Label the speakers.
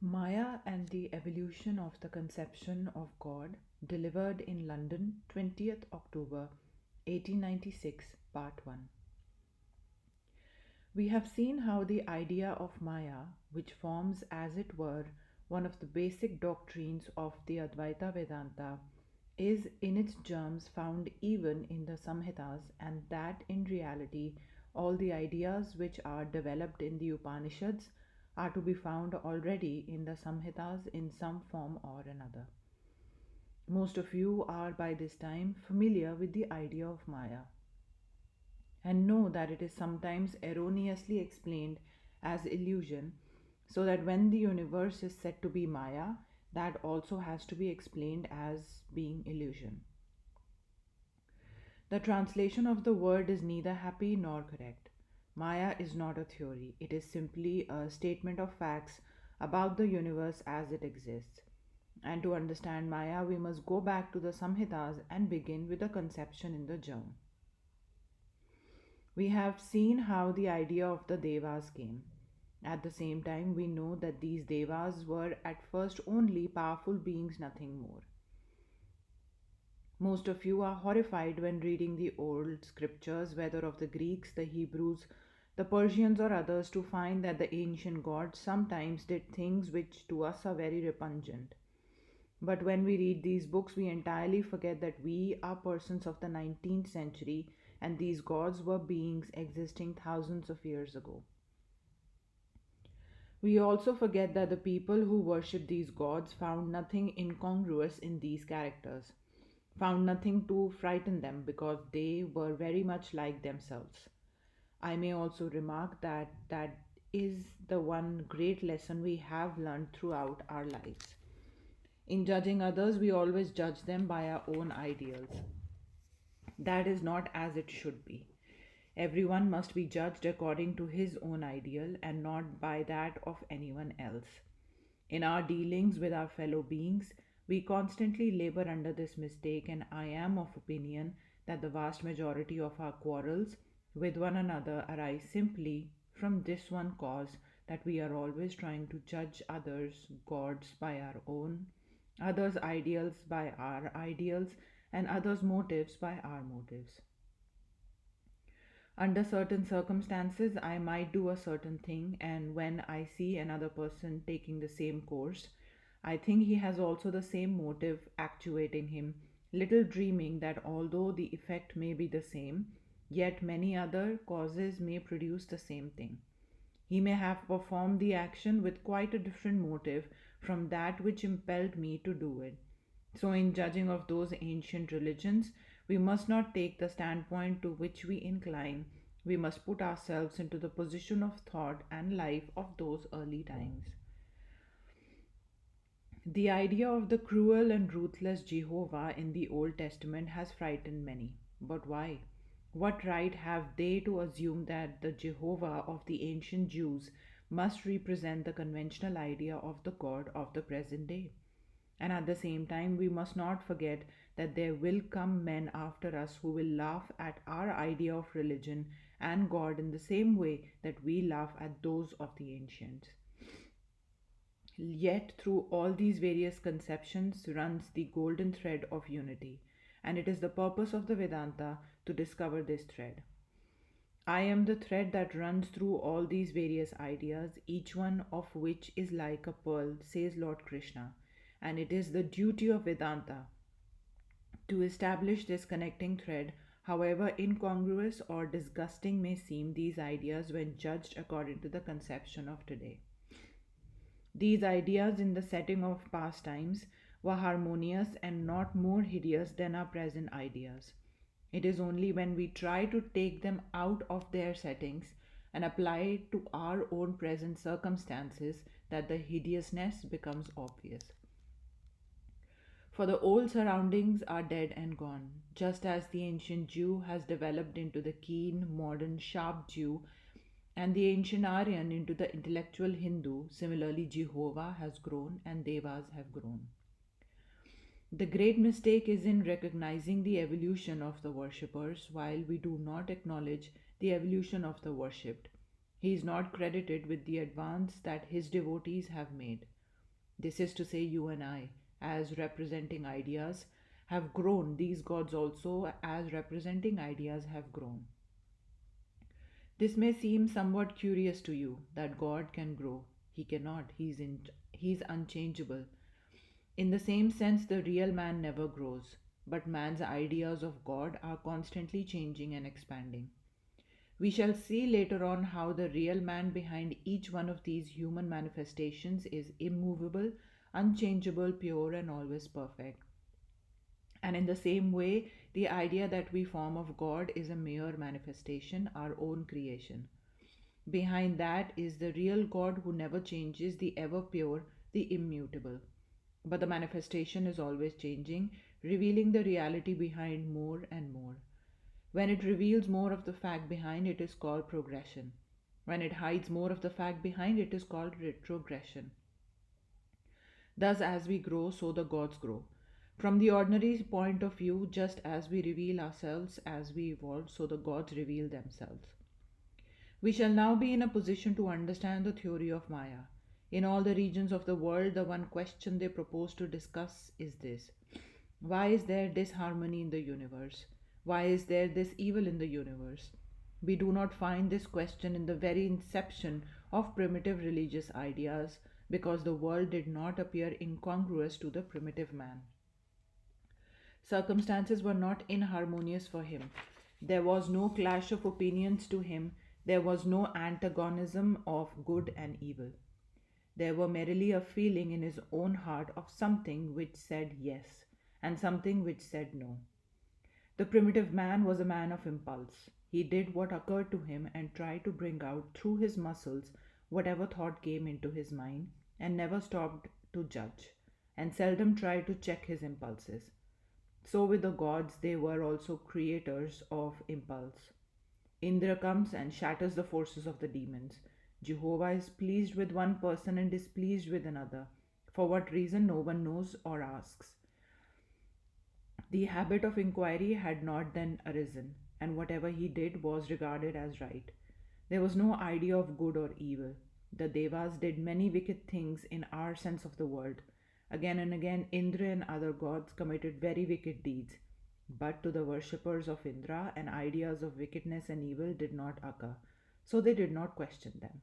Speaker 1: Maya and the Evolution of the Conception of God, delivered in London, 20th October 1896, Part 1. We have seen how the idea of Maya, which forms as it were one of the basic doctrines of the Advaita Vedanta, is in its germs found even in the Samhitas, and that in reality all the ideas which are developed in the Upanishads are to be found already in the Samhitas in some form or another. Most of you are by this time familiar with the idea of Maya and know that it is sometimes erroneously explained as illusion, so that when the universe is said to be Maya, that also has to be explained as being illusion. The translation of the word is neither happy nor correct. Maya is not a theory, it is simply a statement of facts about the universe as it exists. And to understand Maya, we must go back to the Samhitas and begin with the conception in the germ. We have seen how the idea of the Devas came. At the same time, we know that these Devas were at first only powerful beings, nothing more. Most of you are horrified when reading the old scriptures, whether of the Greeks, the Hebrews, the Persians, or others, to find that the ancient gods sometimes did things which to us are very repugnant. But when we read these books, we entirely forget that we are persons of the 19th century and these gods were beings existing thousands of years ago. We also forget that the people who worship these gods found nothing incongruous in these characters, found nothing to frighten them because they were very much like themselves. I may also remark that that is the one great lesson we have learned throughout our lives. In judging others, we always judge them by our own ideals. That is not as it should be. Everyone must be judged according to his own ideal and not by that of anyone else. In our dealings with our fellow beings, we constantly labor under this mistake, and I am of opinion that the vast majority of our quarrels with one another arise simply from this one cause, that we are always trying to judge others' gods by our own, others' ideals by our ideals, and others' motives by our motives. Under certain circumstances, I might do a certain thing, and when I see another person taking the same course, I think he has also the same motive actuating him, little dreaming that although the effect may be the same, yet many other causes may produce the same thing. He may have performed the action with quite a different motive from that which impelled me to do it. So, in judging of those ancient religions, we must not take the standpoint to which we incline. We must put ourselves into the position of thought and life of those early times. The idea of the cruel and ruthless Jehovah in the Old Testament has frightened many. But why? What right have they to assume that the Jehovah of the ancient Jews must represent the conventional idea of the God of the present day? And at the same time, we must not forget that there will come men after us who will laugh at our idea of religion and God in the same way that we laugh at those of the ancients. Yet, through all these various conceptions runs the golden thread of unity, and it is the purpose of the Vedanta to discover this thread. I am the thread that runs through all these various ideas, each one of which is like a pearl, says Lord Krishna, and it is the duty of Vedanta to establish this connecting thread, however incongruous or disgusting may seem these ideas when judged according to the conception of today. These ideas in the setting of past times were harmonious and not more hideous than our present ideas. It is only when we try to take them out of their settings and apply it to our own present circumstances that the hideousness becomes obvious. For the old surroundings are dead and gone, just as the ancient Jew has developed into the keen, modern, sharp Jew and the ancient Aryan into the intellectual Hindu. Similarly, Jehovah has grown and Devas have grown. The great mistake is in recognizing the evolution of the worshippers while we do not acknowledge the evolution of the worshipped. He is not credited with the advance that his devotees have made. This is to say, you and I, as representing ideas, have grown. These gods also, as representing ideas, have grown. This may seem somewhat curious to you that God can grow. He cannot. He's unchangeable. In the same sense, the real man never grows, but man's ideas of God are constantly changing and expanding. We shall see later on how the real man behind each one of these human manifestations is immovable, unchangeable, pure, and always perfect. And in the same way, the idea that we form of God is a mere manifestation, our own creation. Behind that is the real God who never changes, the ever pure, the immutable. But the manifestation is always changing, revealing the reality behind more and more. When it reveals more of the fact behind, it is called progression. When it hides more of the fact behind, it is called retrogression. Thus, as we grow, so the gods grow. From the ordinary point of view, just as we reveal ourselves as we evolve, so the gods reveal themselves. We shall now be in a position to understand the theory of Maya. In all the regions of the world, the one question they propose to discuss is this: why is there disharmony in the universe? Why is there this evil in the universe? We do not find this question in the very inception of primitive religious ideas because the world did not appear incongruous to the primitive man. Circumstances were not inharmonious for him. There was no clash of opinions to him. There was no antagonism of good and evil. There were merely a feeling in his own heart of something which said yes and something which said no. The primitive man was a man of impulse. He did what occurred to him and tried to bring out through his muscles whatever thought came into his mind, and never stopped to judge, and seldom tried to check his impulses. So with the gods, they were also creators of impulse. Indra comes and shatters the forces of the demons. Jehovah is pleased with one person and displeased with another. For what reason, no one knows or asks. The habit of inquiry had not then arisen, and whatever he did was regarded as right. There was no idea of good or evil. The Devas did many wicked things in our sense of the word. Again and again, Indra and other gods committed very wicked deeds. But to the worshippers of Indra, and ideas of wickedness and evil did not occur, so they did not question them.